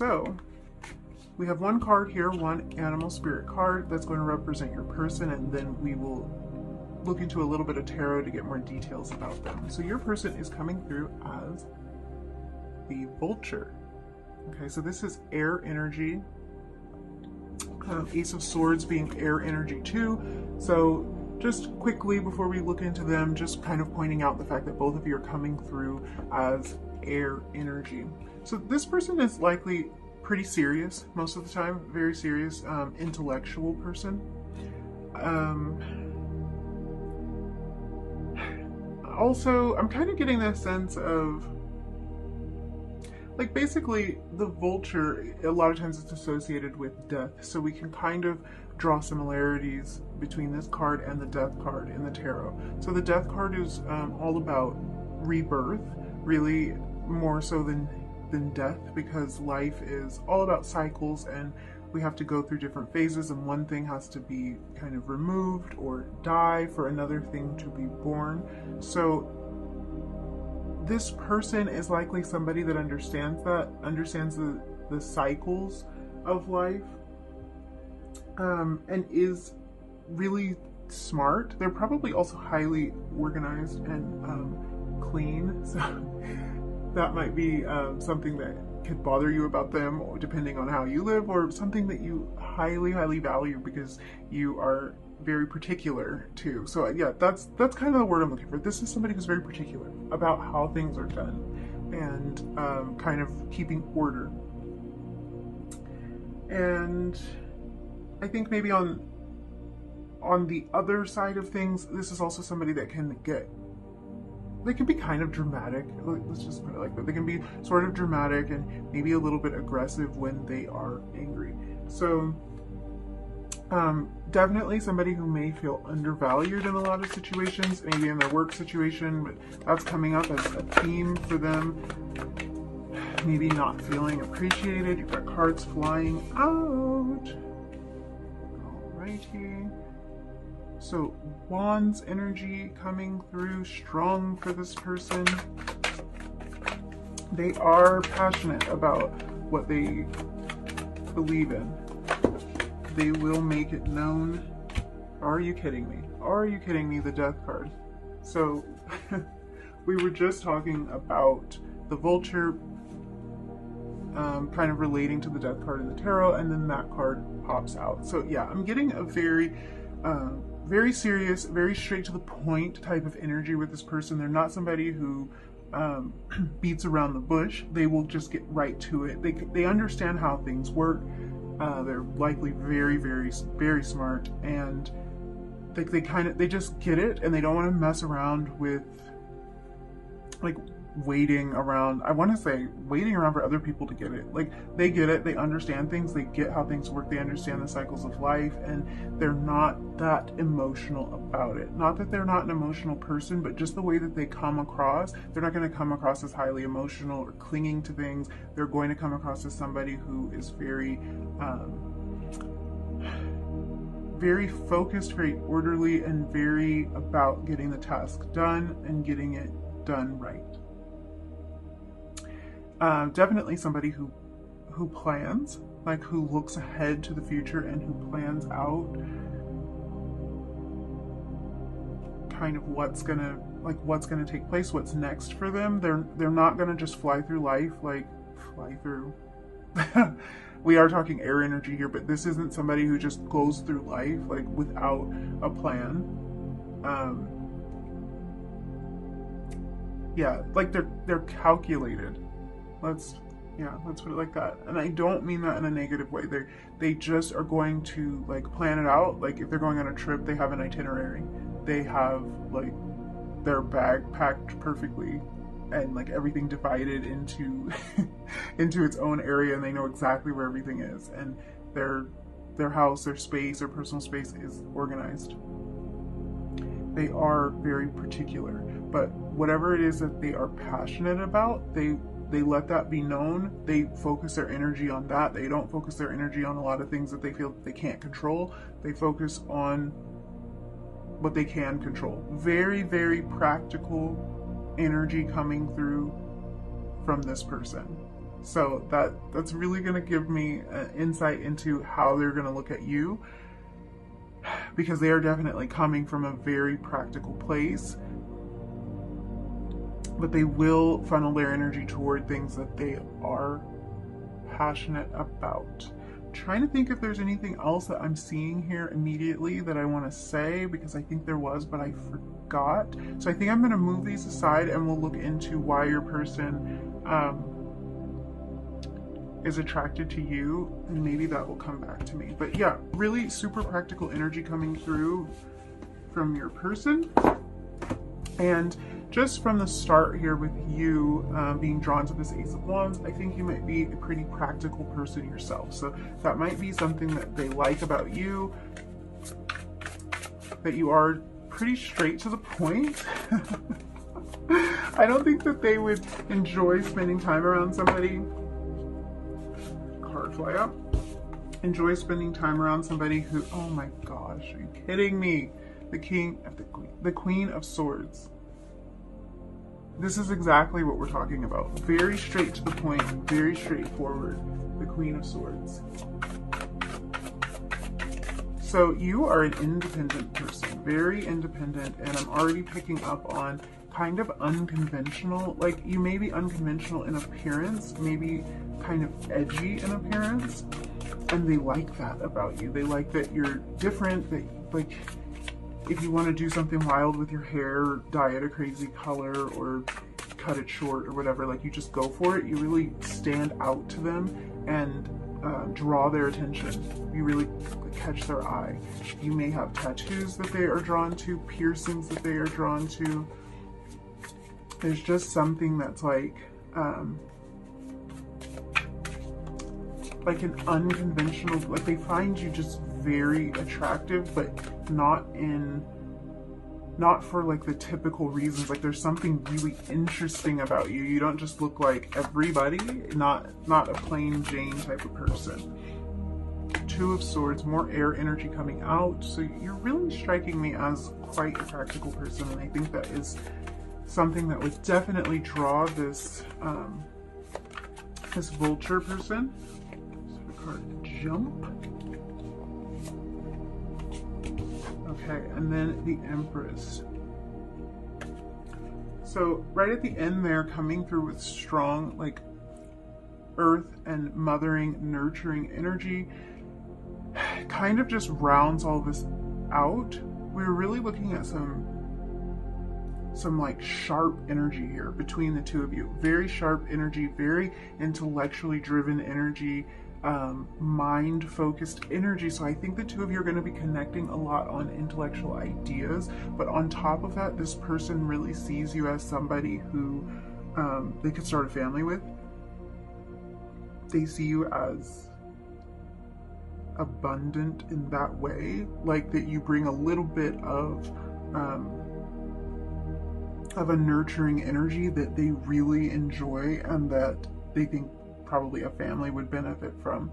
So we have one card here, one animal spirit card that's going to represent your person, and then we will look into a little bit of tarot to get more details about them. So your person is coming through as the vulture. Okay, so this is air energy. Ace of Swords being air energy too. So just quickly before we look into them, just kind of pointing out the fact that both of you are coming through as air energy. So this person is likely pretty serious most of the time, very serious, intellectual person. Also, I'm kind of getting this sense of, like, basically the vulture, a lot of times it's associated with death, so we can kind of draw similarities between this card and the death card in the tarot. So the death card is all about rebirth, really more so than death, because life is all about cycles and we have to go through different phases, and one thing has to be kind of removed or die for another thing to be born. So this person is likely somebody that understands the cycles of life, and is really smart. They're probably also highly organized and clean, so that might be something that could bother you about them, depending on how you live, or something that you highly value because you are very particular too. So yeah, that's kind of the word I'm looking for. This is somebody who's very particular about how things are done and kind of keeping order. And I think maybe on the other side of things, this is also somebody that they can be kind of dramatic. Let's just put it like that. They can be sort of dramatic and maybe a little bit aggressive when they are angry. So definitely somebody who may feel undervalued in a lot of situations, maybe in their work situation, but that's coming up as a theme for them. Maybe not feeling appreciated. You've got cards flying out. Alrighty. So Wands energy coming through strong for this person. They are passionate about what they believe in. They will make it known. Are you kidding me? Are you kidding me? The Death card. So we were just talking about the vulture kind of relating to the Death card in the tarot, and then that card pops out. So yeah, I'm getting a very serious, very straight to the point type of energy with this person. They're not somebody who beats around the bush. They will just get right to it. They understand how things work. They're likely very smart, and they just get it, and they don't want to mess around with like waiting around. I want to say waiting around for other people to get it. Like, they get it, they understand things, they get how things work, they understand the cycles of life, and they're not that emotional about it. Not that they're not an emotional person, but just the way that they come across, they're not going to come across as highly emotional or clinging to things. They're going to come across as somebody who is very focused, very orderly, and very about getting the task done and getting it done right. Definitely somebody who plans, like who looks ahead to the future and who plans out kind of what's gonna take place, what's next for them. They're not gonna just fly through life, like fly through. We are talking air energy here, but this isn't somebody who just goes through life like without a plan. Yeah, like they're calculated. Let's put it like that. And I don't mean that in a negative way. They just are going to like plan it out. Like if they're going on a trip, they have an itinerary. They have like their bag packed perfectly and like everything divided into into its own area, and they know exactly where everything is, and their house, their space, their personal space is organized. They are very particular, but whatever it is that they are passionate about, they let that be known. They focus their energy on that. They don't focus their energy on a lot of things that they feel that they can't control. They focus on what they can control. Very practical energy coming through from this person. So that's really going to give me an insight into how they're going to look at you, because they are definitely coming from a very practical place, but they will funnel their energy toward things that they are passionate about. I'm trying to think if there's anything else that I'm seeing here immediately that I want to say, because I think there was, but I forgot. So I think I'm going to move these aside and we'll look into why your person is attracted to you, and maybe that will come back to me. But yeah, really super practical energy coming through from your person. And just from the start here with you being drawn to this Ace of Wands, I think you might be a pretty practical person yourself. So that might be something that they like about you, that you are pretty straight to the point. I don't think that they would enjoy spending time around somebody. Card fly up. Enjoy spending time around somebody who, oh my gosh, are you kidding me? The Queen of Swords. This is exactly what we're talking about. Very straight to the point, very straightforward. The Queen of Swords. So you are an independent person, very independent, and I'm already picking up on kind of unconventional. Like, you may be unconventional in appearance, maybe kind of edgy in appearance, and they like that about you. They like that you're different, that, like, if you want to do something wild with your hair, dye it a crazy color or cut it short or whatever, like, you just go for it. You really stand out to them and draw their attention. You really catch their eye. You may have tattoos that they are drawn to, piercings that they are drawn to. There's just something that's like an unconventional, like, they find you just very attractive, but not for like the typical reasons. Like, there's something really interesting about you. You don't just look like everybody, not a plain Jane type of person. Two of Swords, more air energy coming out. So you're really striking me as quite a practical person, and I think that is something that would definitely draw this this vulture person. So the card jump. Okay, and then the Empress. So right at the end there, coming through with strong, like, earth and mothering, nurturing energy, kind of just rounds all this out. We're really looking at some like sharp energy here between the two of you. Very sharp energy, very intellectually driven energy, mind-focused energy. So I think the two of you are going to be connecting a lot on intellectual ideas, but on top of that, this person really sees you as somebody who they could start a family with. They see you as abundant in that way, like that you bring a little bit of a nurturing energy that they really enjoy, and that they think probably a family would benefit from.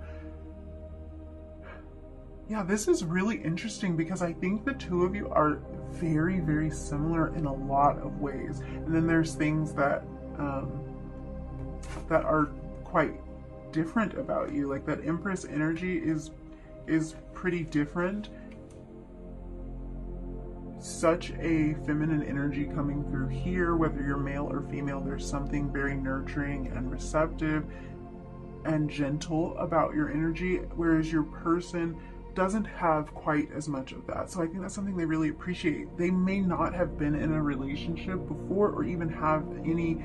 Yeah, this is really interesting because I think the two of you are very, very similar in a lot of ways. And then there's things that that are quite different about you. Like, that Empress energy is pretty different. Such a feminine energy coming through here, whether you're male or female. There's something very nurturing and receptive and gentle about your energy, whereas your person doesn't have quite as much of that. So I think that's something they really appreciate. They may not have been in a relationship before, or even have any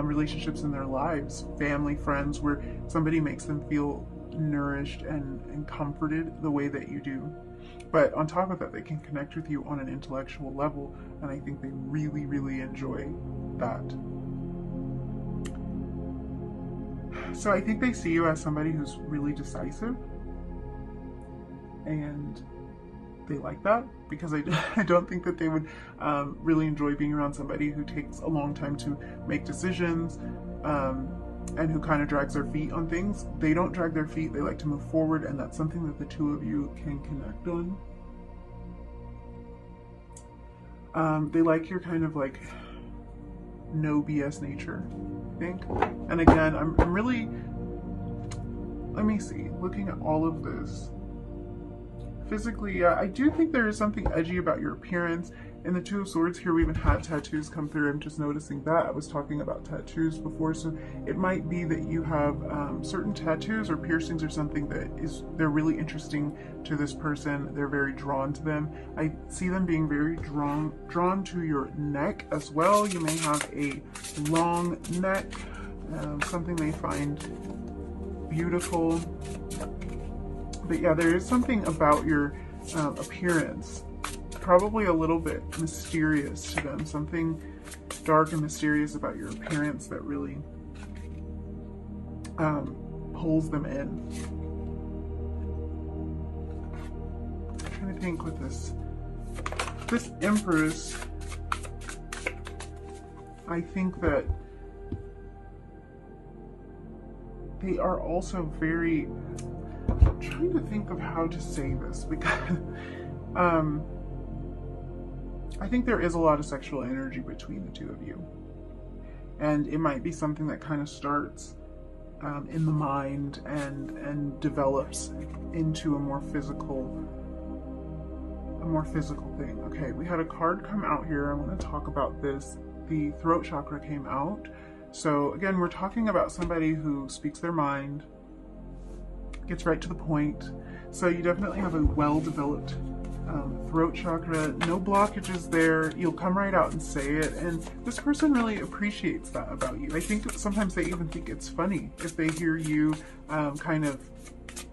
relationships in their lives, family, friends, where somebody makes them feel nourished and comforted the way that you do. But on top of that, they can connect with you on an intellectual level, and I think they really, really enjoy that. So I think they see you as somebody who's really decisive, and they like that, because I don't think that they would really enjoy being around somebody who takes a long time to make decisions, and who kind of drags their feet on things. They don't drag their feet, they like to move forward, and that's something that the two of you can connect on. They like your kind of like no BS nature, I think. And again, I'm really let me see, looking at all of this. Physically, I do think there is something edgy about your appearance. In the Two of Swords here, we even had tattoos come through. I'm just noticing that. I was talking about tattoos before, so it might be that you have certain tattoos or piercings or something that they're really interesting to this person. They're very drawn to them. I see them being very drawn to your neck as well. You may have a long neck, something they find beautiful. But yeah, there is something about your appearance, probably a little bit mysterious to them, something dark and mysterious about your appearance that really pulls them in. I'm trying to think with this Empress, I think that they are also very, I'm trying to think of how to say this, because I think there is a lot of sexual energy between the two of you. And it might be something that kind of starts in the mind and develops into a more physical thing. Okay, we had a card come out here. I want to talk about this. The throat chakra came out. So again, we're talking about somebody who speaks their mind, gets right to the point. So you definitely have a well-developed throat chakra, no blockages there. You'll come right out and say it, and this person really appreciates that about you. I think sometimes they even think it's funny if they hear you kind of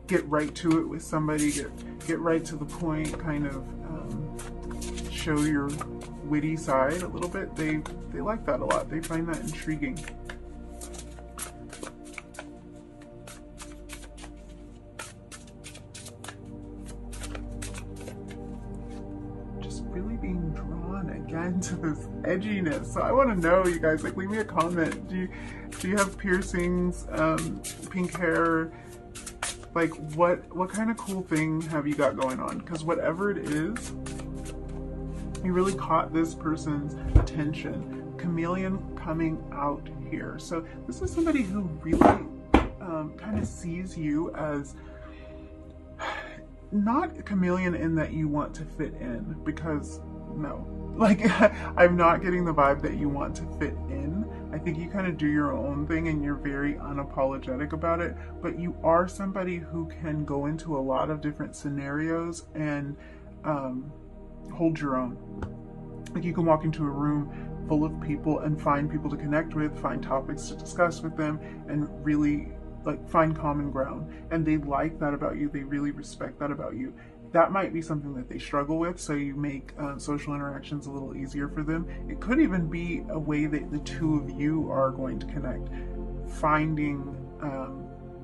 get right to it with somebody, get right to the point, kind of show your witty side a little bit. They like that a lot. They find that intriguing. Really being drawn again to this edginess. So I want to know, you guys, like, leave me a comment. Do you have piercings, pink hair? Like, what kind of cool thing have you got going on? Because whatever it is, you really caught this person's attention. Chameleon coming out here. So this is somebody who really kind of sees you as not a chameleon in that you want to fit in, because no, like, I'm not getting the vibe that you want to fit in. I think you kind of do your own thing and you're very unapologetic about it, but you are somebody who can go into a lot of different scenarios and hold your own. Like, you can walk into a room full of people and find people to connect with, find topics to discuss with them, and really like find common ground. And they like that about you. They really respect that about you. That might be something that they struggle with, so you make social interactions a little easier for them. It could even be a way that the two of you are going to connect, finding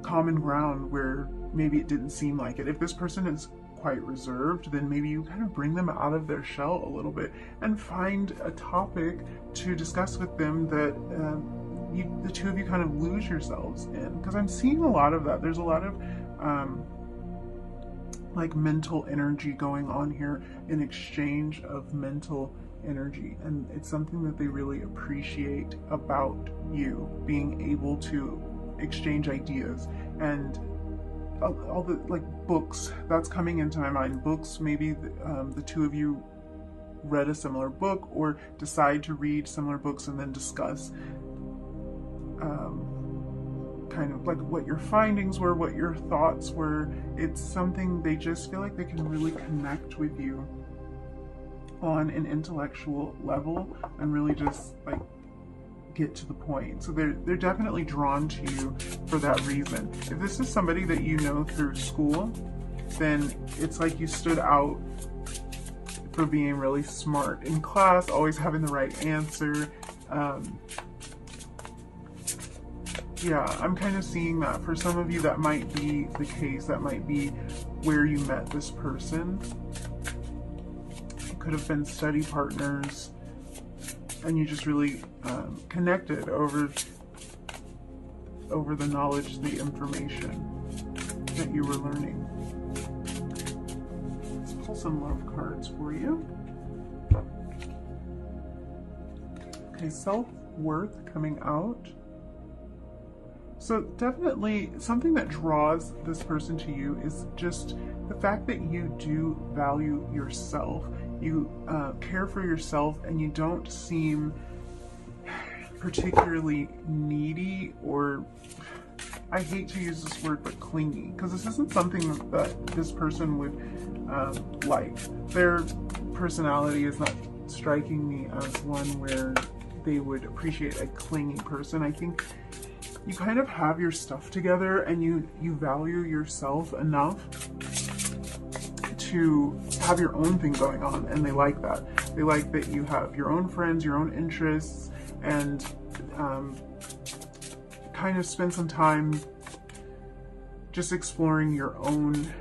common ground where maybe it didn't seem like it. If this person is quite reserved, then maybe you kind of bring them out of their shell a little bit and find a topic to discuss with them that the two of you kind of lose yourselves in, because I'm seeing a lot of that. There's a lot of like mental energy going on here, an exchange of mental energy, and it's something that they really appreciate about you, being able to exchange ideas. And all the like books that's coming into my mind, books, maybe the two of you read a similar book or decide to read similar books and then discuss kind of like what your findings were, what your thoughts were. It's something they just feel like they can really connect with you on an intellectual level and really just like get to the point. So they're definitely drawn to you for that reason. If this is somebody that you know through school, then it's like you stood out for being really smart in class, always having the right answer. Yeah, I'm kind of seeing that. For some of you, that might be the case. That might be where you met this person. It could have been study partners, and you just really connected over the knowledge, the information that you were learning. Let's pull some love cards for you. Okay, self-worth coming out. So definitely something that draws this person to you is just the fact that you do value yourself. You care for yourself, and you don't seem particularly needy, or, I hate to use this word, but clingy, because this isn't something that this person would like. Their personality is not striking me as one where they would appreciate a clingy person. I think you kind of have your stuff together, and you value yourself enough to have your own thing going on, and they like that. They like that you have your own friends, your own interests, and kind of spend some time just exploring your own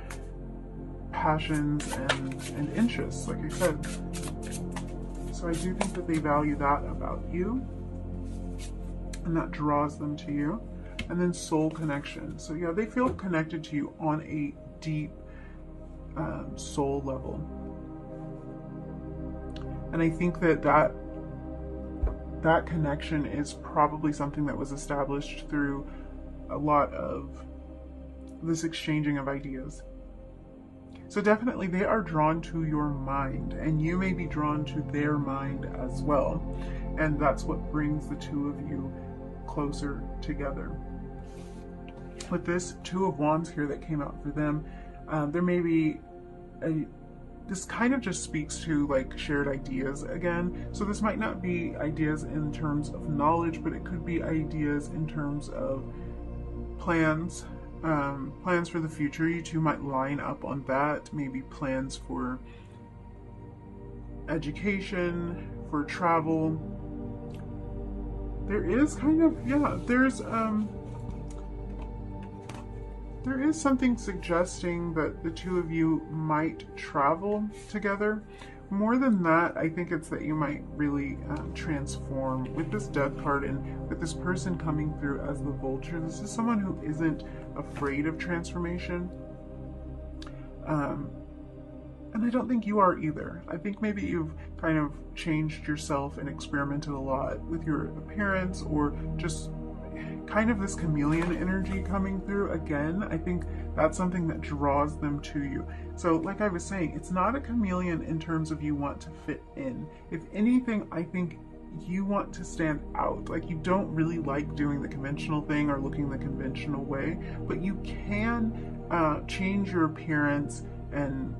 passions and interests, like I said. So I do think that they value that about you, and that draws them to you. And then soul connection. So yeah, they feel connected to you on a deep soul level. And I think that connection is probably something that was established through a lot of this exchanging of ideas. So definitely they are drawn to your mind, and you may be drawn to their mind as well. And that's what brings the two of you closer together. With this Two of Wands here that came out for them, there may be this kind of just speaks to like shared ideas again. So this might not be ideas in terms of knowledge, but it could be ideas in terms of plans, plans for the future. You two might line up on that. Maybe plans for education, for travel. There is kind of, yeah, there is something suggesting that the two of you might travel together. More than that, I think it's that you might really transform. With this Death card and with this person coming through as the Vulture, this is someone who isn't afraid of transformation. And I don't think you are either. I think maybe you've kind of changed yourself and experimented a lot with your appearance, or just kind of this chameleon energy coming through again. I think that's something that draws them to you. So like I was saying, it's not a chameleon in terms of you want to fit in. If anything, I think you want to stand out. Like, you don't really like doing the conventional thing or looking the conventional way, but you can change your appearance and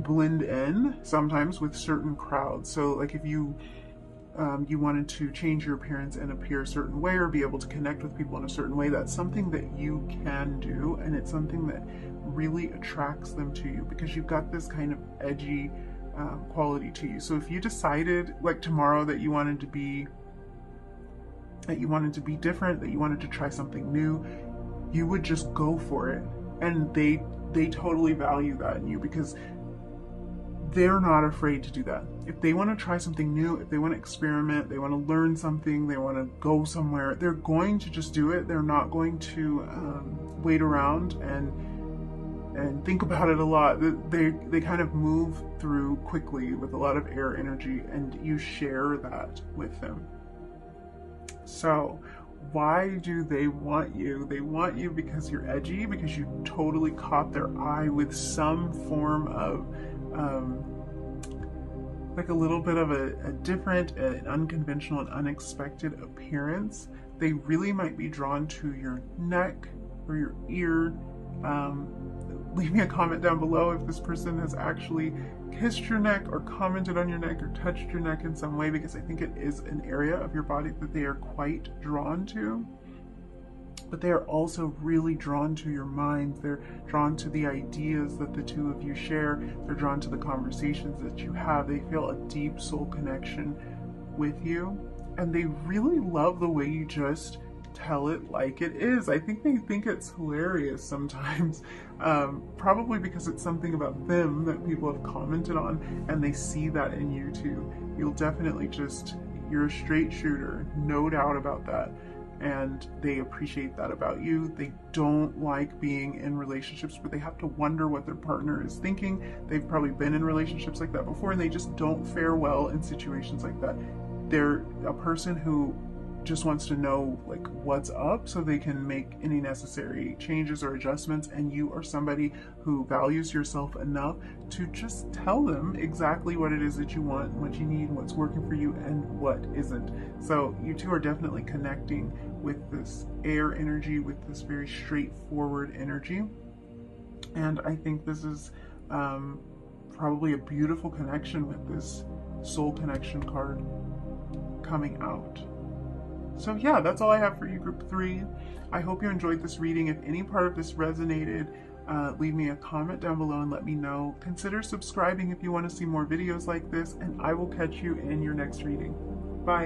blend in sometimes with certain crowds. So like if you wanted to change your appearance and appear a certain way, or be able to connect with people in a certain way, that's something that you can do, and it's something that really attracts them to you, because you've got this kind of edgy quality to you. So if you decided like tomorrow that you wanted to be different, that you wanted to try something new, you would just go for it, and they totally value that in you, because they're not afraid to do that. If they want to try something new, if they want to experiment, they want to learn something, they want to go somewhere, they're going to just do it. They're not going to wait around and think about it a lot. They kind of move through quickly with a lot of air energy, and you share that with them. So why do they want you? They want you because you're edgy, because you totally caught their eye with some form of like a little bit of a different, an unconventional and unexpected appearance. They really might be drawn to your neck or your ear. Leave me a comment down below if this person has actually kissed your neck or commented on your neck or touched your neck in some way, because I think it is an area of your body that they are quite drawn to. But they are also really drawn to your mind. They're drawn to the ideas that the two of you share. They're drawn to the conversations that you have. They feel a deep soul connection with you. And they really love the way you just tell it like it is. I think they think it's hilarious sometimes. Probably because it's something about them that people have commented on, and they see that in you too. You'll definitely you're a straight shooter, no doubt about that. And they appreciate that about you. They don't like being in relationships where they have to wonder what their partner is thinking. They've probably been in relationships like that before, and they just don't fare well in situations like that. They're a person who just wants to know like what's up so they can make any necessary changes or adjustments, and you are somebody who values yourself enough to just tell them exactly what it is that you want, what you need, what's working for you, and what isn't. So you two are definitely connecting with this air energy, with this very straightforward energy, and I think this is probably a beautiful connection with this soul connection card coming out. So yeah, that's all I have for you, group 3. I hope you enjoyed this reading. If any part of this resonated, leave me a comment down below and let me know. Consider subscribing if you want to see more videos like this, and I will catch you in your next reading. Bye.